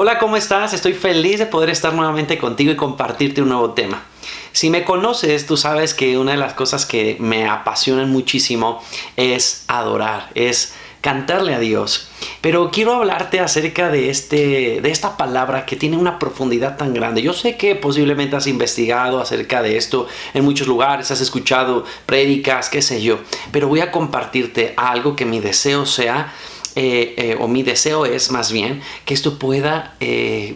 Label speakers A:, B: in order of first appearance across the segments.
A: Hola, ¿cómo estás? Estoy feliz de poder estar nuevamente contigo y compartirte un nuevo tema. Si me conoces, tú sabes que una de las cosas que me apasionan muchísimo es adorar, es cantarle a Dios. Pero quiero hablarte acerca de esta palabra que tiene una profundidad tan grande. Yo sé que posiblemente has investigado acerca de esto en muchos lugares, has escuchado prédicas, qué sé yo. Pero voy a compartirte algo que mi deseo sea, o mi deseo es más bien que esto pueda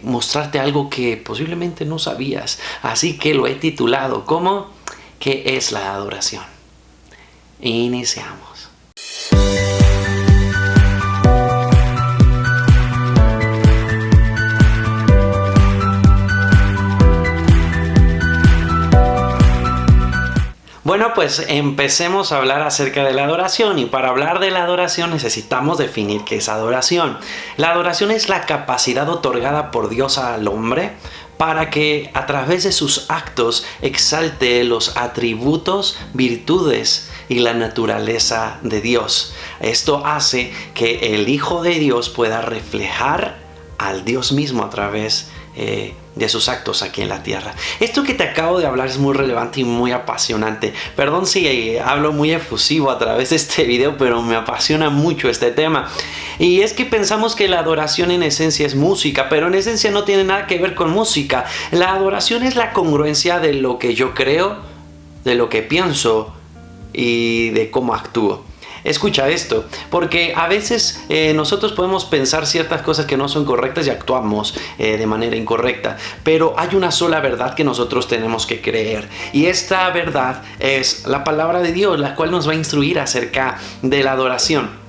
A: mostrarte algo que posiblemente no sabías. Así que lo he titulado como ¿qué es la adoración? Iniciamos. Bueno, pues empecemos a hablar acerca de la adoración, y para hablar de la adoración necesitamos definir qué es adoración. La adoración es la capacidad otorgada por Dios al hombre para que a través de sus actos exalte los atributos, virtudes y la naturaleza de Dios. Esto hace que el Hijo de Dios pueda reflejar al Dios mismo a través de sus actos aquí en la tierra. Esto que te acabo de hablar es muy relevante y muy apasionante. Perdón si hablo muy efusivo a través de este video, pero me apasiona mucho este tema. Y es que pensamos que la adoración en esencia es música, pero en esencia no tiene nada que ver con música. La adoración es la congruencia de lo que yo creo, de lo que pienso y de cómo actúo. Escucha esto, porque a veces nosotros podemos pensar ciertas cosas que no son correctas y actuamos de manera incorrecta, pero hay una sola verdad que nosotros tenemos que creer, y esta verdad es la palabra de Dios, la cual nos va a instruir acerca de la adoración.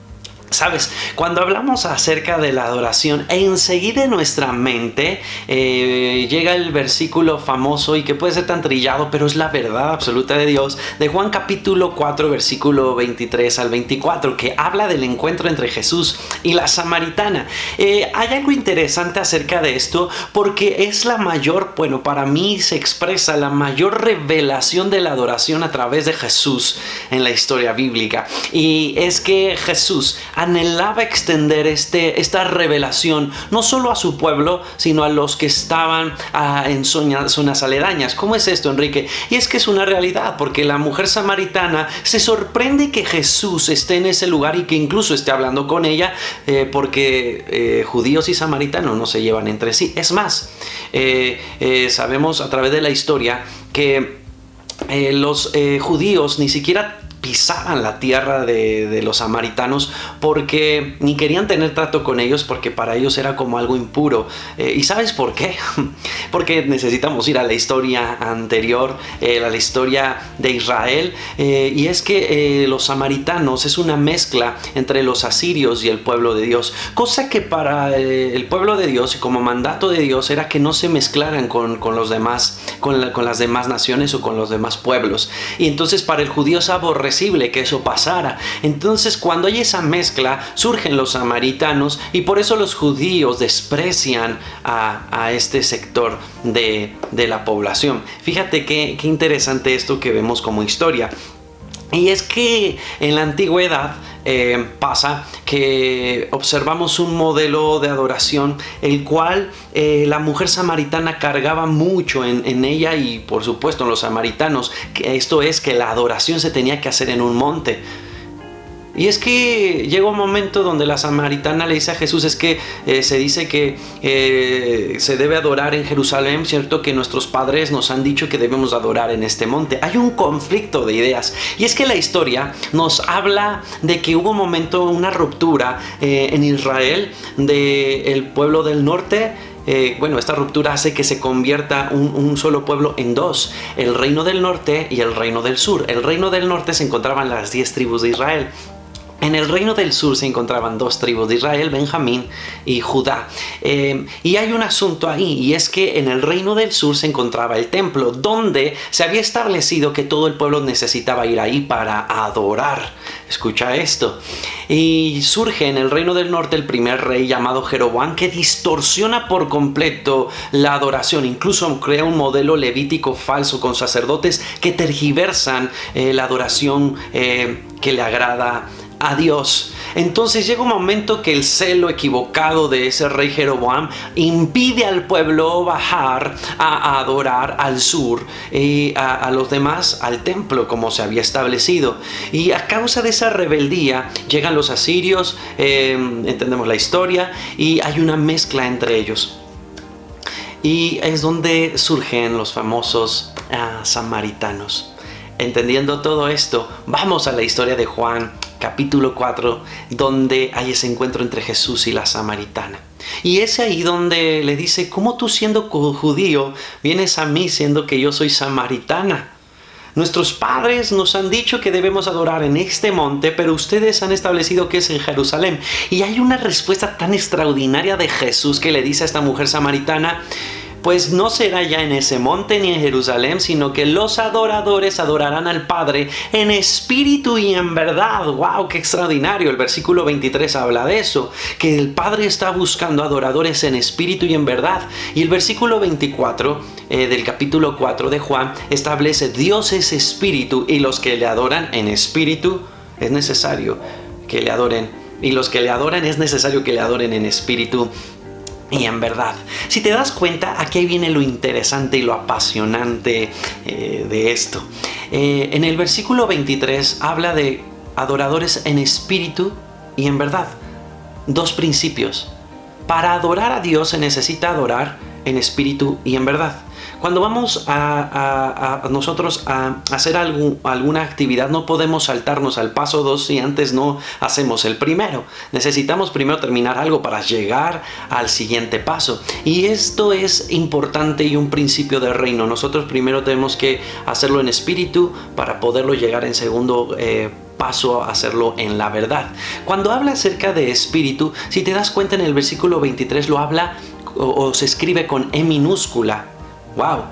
A: Sabes, cuando hablamos acerca de la adoración, enseguida en nuestra mente llega el versículo famoso y que puede ser tan trillado, pero es la verdad absoluta de Dios, de Juan capítulo 4, versículo 23 al 24, que habla del encuentro entre Jesús y la samaritana. Hay algo interesante acerca de esto, porque es la mayor, bueno, para mí se expresa la mayor revelación de la adoración a través de Jesús en la historia bíblica. Y es que Jesús anhelaba extender esta revelación no solo a su pueblo, sino a los que estaban en zonas aledañas. ¿Cómo es esto, Enrique? Y es que es una realidad, porque la mujer samaritana se sorprende que Jesús esté en ese lugar y que incluso esté hablando con ella, porque judíos y samaritanos no se llevan entre sí. Es más, sabemos a través de la historia que los judíos ni siquiera pisaban la tierra de los samaritanos, porque ni querían tener trato con ellos, porque para ellos era como algo impuro. ¿Y sabes por qué? Porque necesitamos ir a la historia anterior, a la historia de Israel, y es que los samaritanos es una mezcla entre los asirios y el pueblo de Dios, cosa que para el pueblo de Dios y como mandato de Dios era que no se mezclaran con los demás, con las demás naciones o con los demás pueblos. Y entonces para el judío es aborrecible que eso pasara. Entonces cuando hay esa mezcla surgen los samaritanos, y por eso los judíos desprecian a este sector de la población. Fíjate qué interesante esto que vemos como historia. Y es que en la antigüedad pasa que observamos un modelo de adoración el cual la mujer samaritana cargaba mucho en ella, y por supuesto en los samaritanos, que esto es que la adoración se tenía que hacer en un monte. Y es que llega un momento donde la samaritana le dice a Jesús, es que se dice que se debe adorar en Jerusalén, ¿cierto? Que nuestros padres nos han dicho que debemos adorar en este monte. Hay un conflicto de ideas, y es que la historia nos habla de que hubo un momento, una ruptura en Israel del pueblo del norte. Esta ruptura hace que se convierta un solo pueblo en dos: el reino del norte y el reino del sur. El reino del norte se encontraban las 10 tribus de Israel. En el reino del sur se encontraban 2 tribus de Israel, Benjamín y Judá. Y hay un asunto ahí, y es que en el reino del sur se encontraba el templo, donde se había establecido que todo el pueblo necesitaba ir ahí para adorar. Escucha esto. Y surge en el reino del norte el primer rey llamado Jeroboam, que distorsiona por completo la adoración. Incluso crea un modelo levítico falso con sacerdotes que tergiversan la adoración que le agrada a Dios. Entonces llega un momento que el celo equivocado de ese rey Jeroboam impide al pueblo bajar a adorar al sur y a los demás al templo como se había establecido. Y a causa de esa rebeldía llegan los asirios, entendemos la historia, y hay una mezcla entre ellos. Y es donde surgen los famosos samaritanos. Entendiendo todo esto, vamos a la historia de Juan capítulo 4, donde hay ese encuentro entre Jesús y la samaritana. Y es ahí donde le dice: ¿cómo tú, siendo judío, vienes a mí siendo que yo soy samaritana? Nuestros padres nos han dicho que debemos adorar en este monte, pero ustedes han establecido que es en Jerusalén. Y hay una respuesta tan extraordinaria de Jesús que le dice a esta mujer samaritana: pues no será ya en ese monte ni en Jerusalén, sino que los adoradores adorarán al Padre en espíritu y en verdad. ¡Wow! ¡Qué extraordinario! El versículo 23 habla de eso, que el Padre está buscando adoradores en espíritu y en verdad. Y el versículo 24 del capítulo 4 de Juan establece: Dios es espíritu, y los que le adoran en espíritu es necesario que le adoren. Y los que le adoran es necesario que le adoren en espíritu y en verdad. Si te das cuenta, aquí viene lo interesante y lo apasionante de esto. En el versículo 23 habla de adoradores en espíritu y en verdad. Dos principios. Para adorar a Dios se necesita adorar en espíritu y en verdad. Cuando vamos nosotros a hacer alguna actividad, no podemos saltarnos al paso 2 si antes no hacemos el primero. Necesitamos primero terminar algo para llegar al siguiente paso. Y esto es importante y un principio del reino. Nosotros primero tenemos que hacerlo en espíritu para poderlo llegar en segundo paso a hacerlo en la verdad. Cuando habla acerca de espíritu, si te das cuenta, en el versículo 23 lo habla o se escribe con E minúscula. ¡Wow!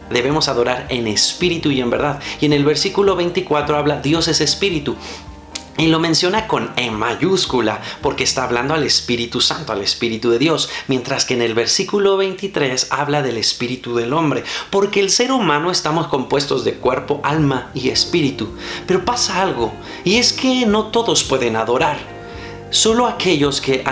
A: Debemos adorar en espíritu y en verdad. Y en el versículo 24 habla: Dios es espíritu. Y lo menciona con E mayúscula porque está hablando al Espíritu Santo, al Espíritu de Dios. Mientras que en el versículo 23 habla del espíritu del hombre. Porque el ser humano estamos compuestos de cuerpo, alma y espíritu. Pero pasa algo, y es que no todos pueden adorar. Solo aquellos que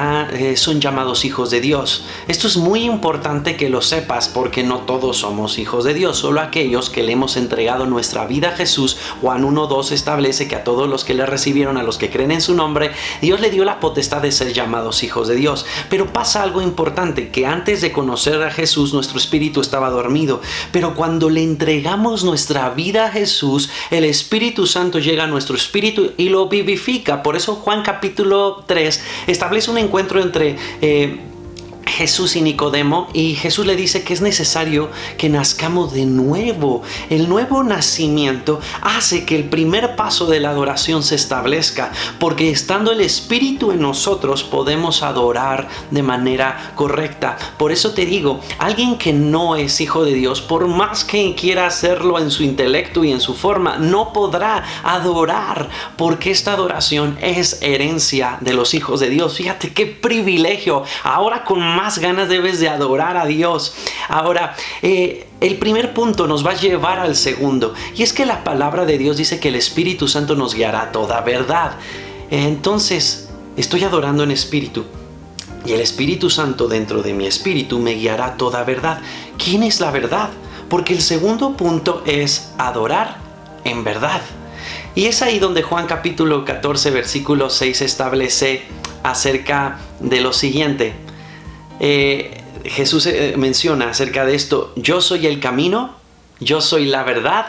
A: son llamados hijos de Dios. Esto es muy importante que lo sepas, porque no todos somos hijos de Dios. Solo aquellos que le hemos entregado nuestra vida a Jesús. Juan 1:2 establece que a todos los que le recibieron, a los que creen en su nombre, Dios le dio la potestad de ser llamados hijos de Dios. Pero pasa algo importante, que antes de conocer a Jesús, nuestro espíritu estaba dormido. Pero cuando le entregamos nuestra vida a Jesús, el Espíritu Santo llega a nuestro espíritu y lo vivifica. Por eso Juan capítulo 3 establece un encuentro entre Jesús y Nicodemo, y Jesús le dice que es necesario que nazcamos de nuevo. El nuevo nacimiento hace que el primer paso de la adoración se establezca, porque estando el Espíritu en nosotros podemos adorar de manera correcta. Por eso te digo, alguien que no es hijo de Dios, por más que quiera hacerlo en su intelecto y en su forma, no podrá adorar, porque esta adoración es herencia de los hijos de Dios. Fíjate qué privilegio. Ahora con más ganas debes de adorar a Dios. Ahora, el primer punto nos va a llevar al segundo, y es que la palabra de Dios dice que el Espíritu Santo nos guiará a toda verdad. Entonces, estoy adorando en espíritu, y el Espíritu Santo dentro de mi espíritu me guiará a toda verdad. ¿Quién es la verdad? Porque el segundo punto es adorar en verdad. Y es ahí donde Juan capítulo 14 versículo 6 establece acerca de lo siguiente. Jesús menciona acerca de esto: yo soy el camino, yo soy la verdad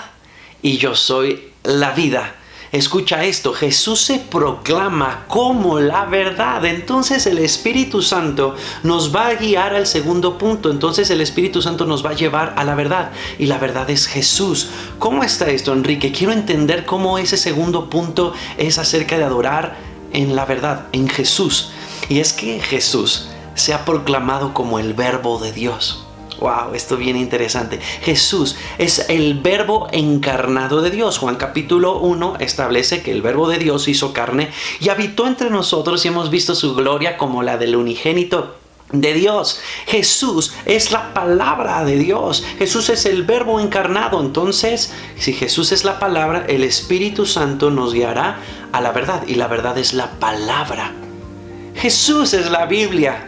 A: y yo soy la vida. Escucha esto, Jesús se proclama como la verdad. Entonces el Espíritu Santo nos va a guiar al segundo punto. Entonces el Espíritu Santo nos va a llevar a la verdad, y la verdad es Jesús. ¿Cómo está esto, Enrique? Quiero entender cómo ese segundo punto es acerca de adorar en la verdad, en Jesús. Y es que Jesús se ha proclamado como el Verbo de Dios. Wow, esto viene interesante. Jesús es el Verbo encarnado de Dios. Juan capítulo 1 establece que el Verbo de Dios hizo carne y habitó entre nosotros, y hemos visto su gloria como la del unigénito de Dios. Jesús es la palabra de Dios. Jesús es el verbo encarnado. Entonces, si Jesús es la palabra, el Espíritu Santo nos guiará a la verdad. Y la verdad es la palabra. Jesús es la Biblia.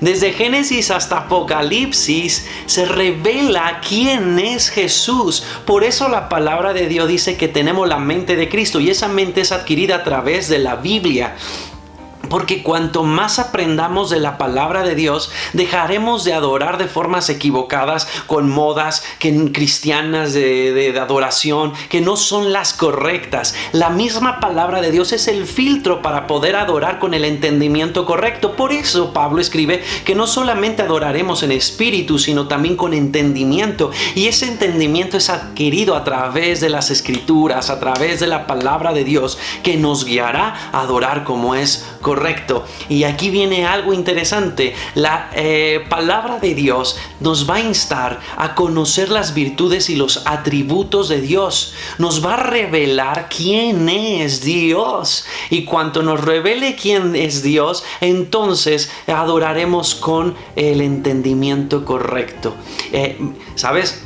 A: Desde Génesis hasta Apocalipsis se revela quién es Jesús. Por eso la palabra de Dios dice que tenemos la mente de Cristo, y esa mente es adquirida a través de la Biblia. Porque cuanto más aprendamos de la palabra de Dios, dejaremos de adorar de formas equivocadas, con modas cristianas de adoración que no son las correctas. La misma palabra de Dios es el filtro para poder adorar con el entendimiento correcto. Por eso Pablo escribe que no solamente adoraremos en espíritu, sino también con entendimiento. Y ese entendimiento es adquirido a través de las Escrituras, a través de la palabra de Dios, que nos guiará a adorar como es correcto. Y aquí viene algo interesante. La palabra de Dios nos va a instar a conocer las virtudes y los atributos de Dios. Nos va a revelar quién es Dios. Y cuando nos revele quién es Dios, entonces adoraremos con el entendimiento correcto. ¿Sabes?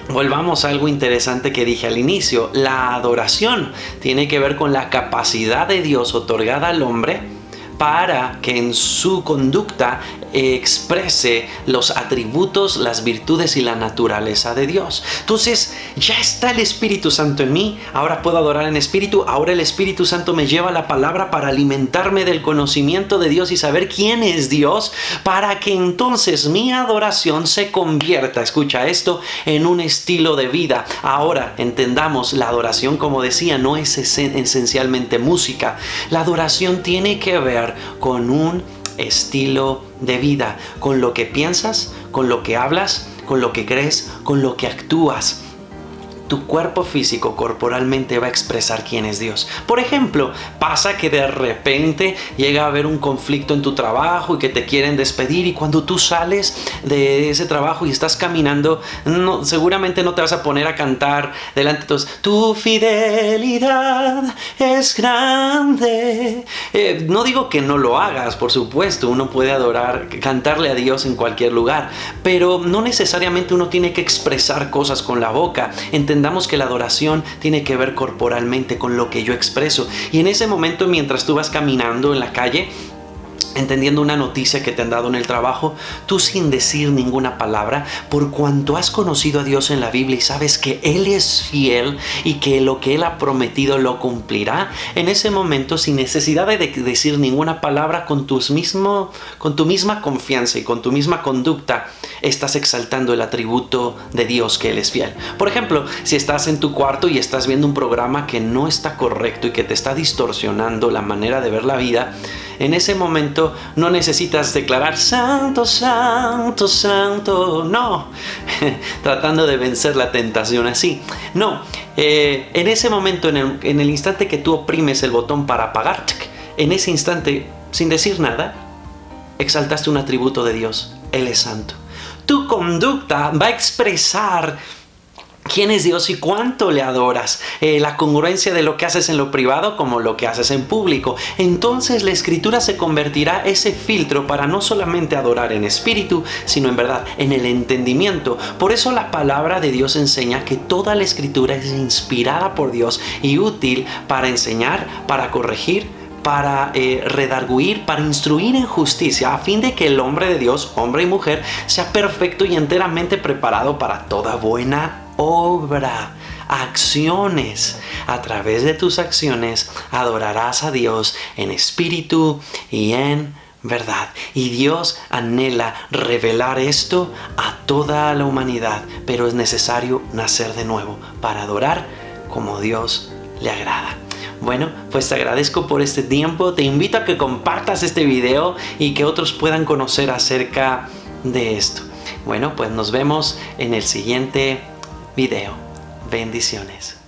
A: Volvamos a algo interesante que dije al inicio. La adoración tiene que ver con la capacidad de Dios otorgada al hombre para que en su conducta exprese los atributos, las virtudes y la naturaleza de Dios. Entonces, ya está el Espíritu Santo en mí. Ahora puedo adorar en espíritu. Ahora el Espíritu Santo me lleva a la palabra para alimentarme del conocimiento de Dios y saber quién es Dios, para que entonces mi adoración se convierta, escucha esto, en un estilo de vida. Ahora entendamos, la adoración, como decía, no es esencialmente música. La adoración tiene que ver con un estilo de vida, con lo que piensas, con lo que hablas, con lo que crees, con lo que actúas. Tu cuerpo físico corporalmente va a expresar quién es Dios. Por ejemplo, pasa que de repente llega a haber un conflicto en tu trabajo y que te quieren despedir, y cuando tú sales de ese trabajo y estás caminando, seguramente no te vas a poner a cantar delante de todos: tu fidelidad es grande. No digo que no lo hagas, por supuesto, uno puede adorar, cantarle a Dios en cualquier lugar, pero no necesariamente uno tiene que expresar cosas con la boca. Entendamos que la adoración tiene que ver corporalmente con lo que yo expreso. Y en ese momento, mientras tú vas caminando en la calle, entendiendo una noticia que te han dado en el trabajo, tú sin decir ninguna palabra, por cuanto has conocido a Dios en la Biblia y sabes que Él es fiel y que lo que Él ha prometido lo cumplirá, en ese momento, sin necesidad de decir ninguna palabra, con tu misma confianza y con tu misma conducta, estás exaltando el atributo de Dios, que Él es fiel. Por ejemplo, si estás en tu cuarto y estás viendo un programa que no está correcto y que te está distorsionando la manera de ver la vida, en ese momento no necesitas declarar santo, santo, santo. No, tratando de vencer la tentación así. No, en ese momento, en el instante que tú oprimes el botón para apagar, en ese instante, sin decir nada, exaltaste un atributo de Dios. Él es santo. Tu conducta va a expresar quién es Dios y cuánto le adoras. La congruencia de lo que haces en lo privado como lo que haces en público. Entonces la Escritura se convertirá ese filtro para no solamente adorar en espíritu, sino en verdad, en el entendimiento. Por eso la palabra de Dios enseña que toda la Escritura es inspirada por Dios y útil para enseñar, para corregir, para redarguir, para instruir en justicia, a fin de que el hombre de Dios, hombre y mujer, sea perfecto y enteramente preparado para toda buena obra. Acciones. A través de tus acciones adorarás a Dios en espíritu y en verdad. Y Dios anhela revelar esto a toda la humanidad, pero es necesario nacer de nuevo para adorar como Dios le agrada. Bueno, pues te agradezco por este tiempo. Te invito a que compartas este video y que otros puedan conocer acerca de esto. Bueno, pues nos vemos en el siguiente video. Bendiciones.